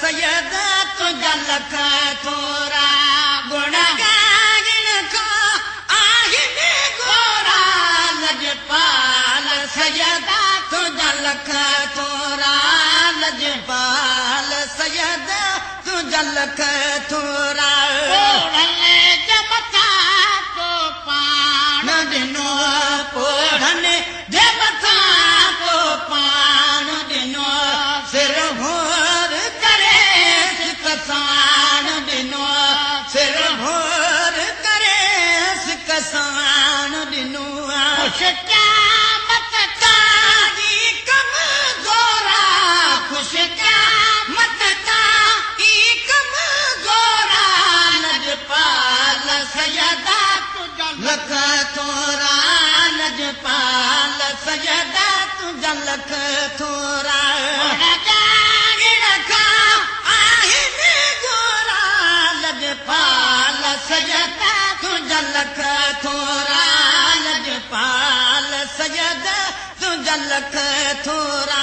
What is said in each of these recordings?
सयदा तुझा लख थोरा गुण गागिन को आहिने गोरा लजपाल सयदा तुझा लख थोरा लजपाल सयदा तुझा लख थोरा जबता को पाण दिनो पोढ़ने जबता को पाण दिनो सिर भोर करे सिकसान दिनो सिर भोर करे सिकसान दिनो खुशका मत ताजी कम जोरा खुशका मत ताजी कम जोरा लजपाल सयदा तुझा लख थोरा लजपाल सयदा तुझा लख थोरा आहिने गोरा लजपाल सयदा तुझा लख थोरा लजपाल सयदा तुझा लख थोरा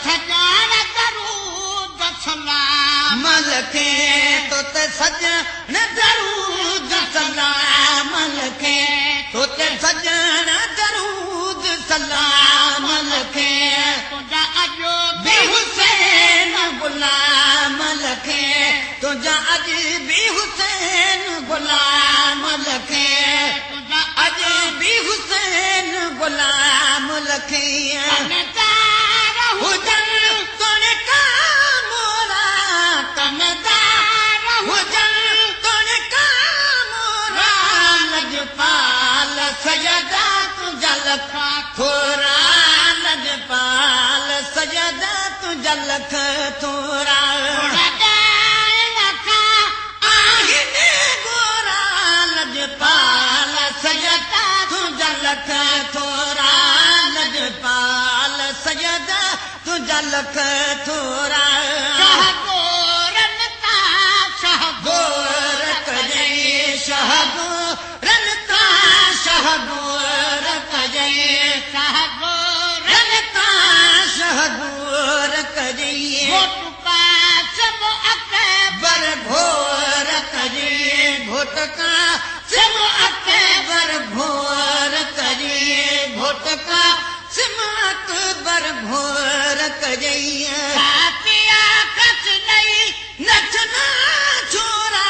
सजान दरूद सलाम लखे तो ते सजन दरूद सलाम लखे तो ते सजन दरूद सलाम लखे तुझा अजो बे हुसैन गुलाम लखे तुझा अज बे हुसैन गुलाम लखे तुझा अज बे हुसैन गुलाम लखे हुजन तोने का मोरा कमदार हुजन तोने का मोरा लजपाल सयदा तुझा लख थोरा लजपाल सयदा तुझा लख थोरा आहिने गोरा लजपाल सयदा तुझा लख थोरा लजपाल सयदा तुझा लख थोरा गोर कजे शहगोरनता शहगोर कजे शहगोरनता शहगोर कजे घोटका सब अकबर घोर कजे घोटका सब अकबर घोर कजे घोटका सब अकबर घोर कजे छातिया खच नहीं नचना छोरा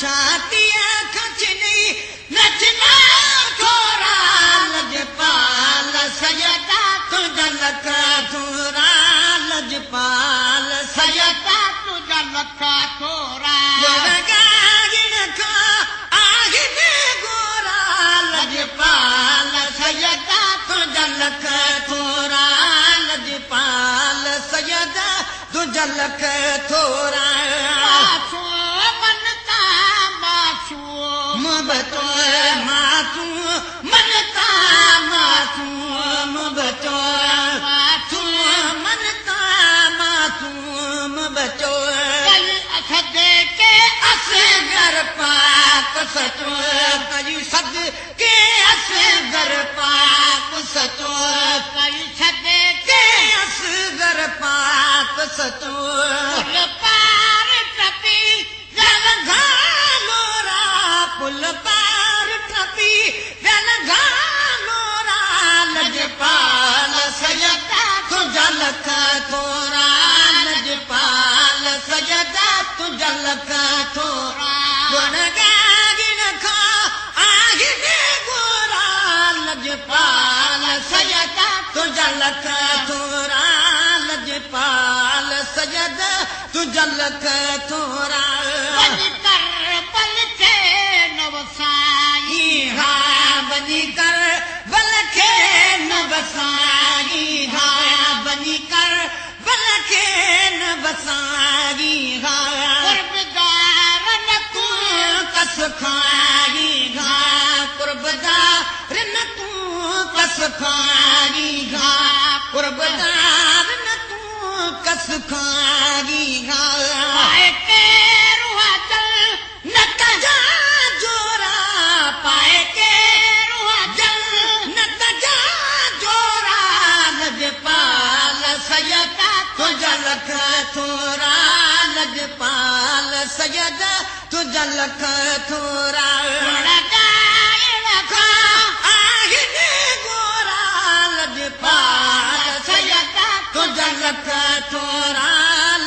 छातिया खच नहीं नचना छोरा लजपाल सयदा तुझा लख थोरा लजपाल सयदा तुझा लख थोरा आहिने गोरा लजपाल सयदा तुझा लख थोरा लजपाल सयदा तुझा लख थोरा मनता मासूम बतो मासूम मनता मासूम बतो मासूम मनता मासूम बचो सदे के असगर पाक सचो कई सद के असगर पाक सचो कई सदे के असगर पाक सचो पुल पार टपी जलघा लोरा पुल पार टपी जलघा लोरा लजपाल सयदा तुझा लख थोरा लजपाल सयदा तुझा लख थोरा गुण गागिन को आहिने गोरा लजपाल सयदा तुझा लख थोरा लजपाल सयदा तुझा लख थोरा बनी कर बल के नवसाई हा बनी कर बल के नवसाई हा बनी कर बल के नवसाई हा कुर्बदार न तू कस खाई हा कुर्बदार न तू कस खाई हा कुर्बदार न तू कस खाई हा पाए के रुआ जल न तजा जोरा पाए के रुआ जल न तजा जोरा लजपाल सयदा तुझा लख थोरा लजपाल सयद तुझा लख थोरा गोरा लजपाल सयद तुझा लख थोरा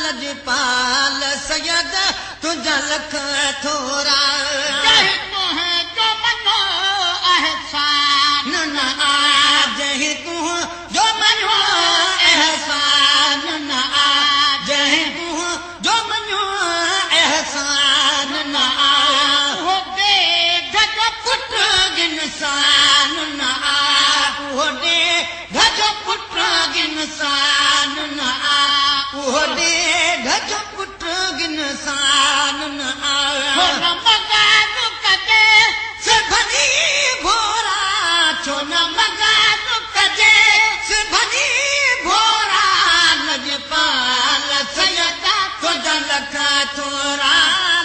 लजपाल सयद तुझा लख थोरा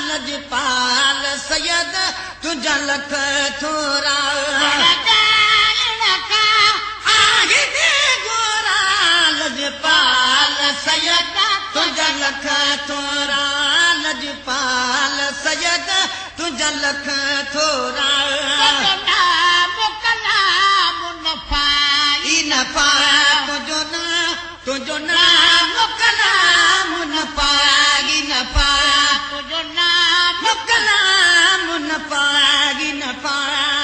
लजपाल सयद तुझा लख थोरा गोरा लजपाल सयद तुझा लख थोरा लजपाल सयद तुझा लख थोरा नफा तुझो नाम कलाम नफा नफा तुझो नाम कलाम नफा नफा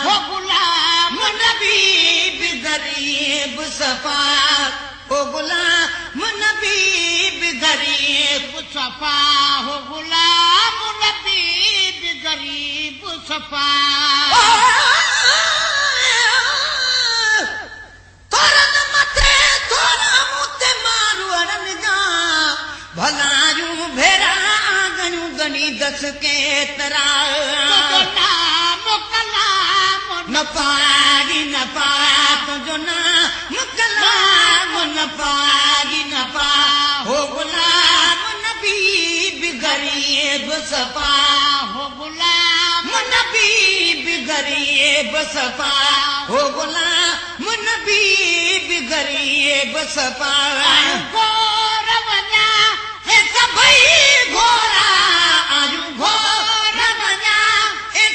हो गुलाम नबी गरीब सफा हो गुलाम नबी गरीब सफा हो गुलाम नबी गरीब सफा भलायूं भेरा आगयूं गनी दस के तरा नाम कलाम न पागी न पा तुझो नाम कलाम न पागी न पा हो गुलाम नबी गरीब सफा हो गुलाम नबी गरीब सफा हो गुलाम नबी गरीब सफा घोरा आयु घोर बना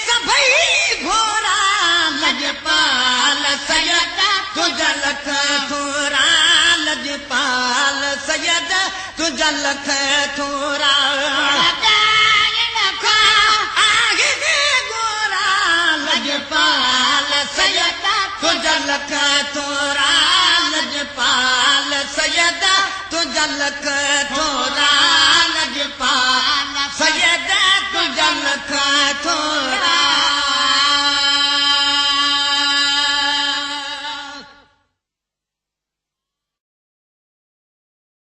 सभई घोरा लजपाल सयद तुझा लख थोरा लजपाल सयद तुझा लख थोरा गोरा लजपाल सयद तुझा लख थोरा लजपाल सयद तुझा लख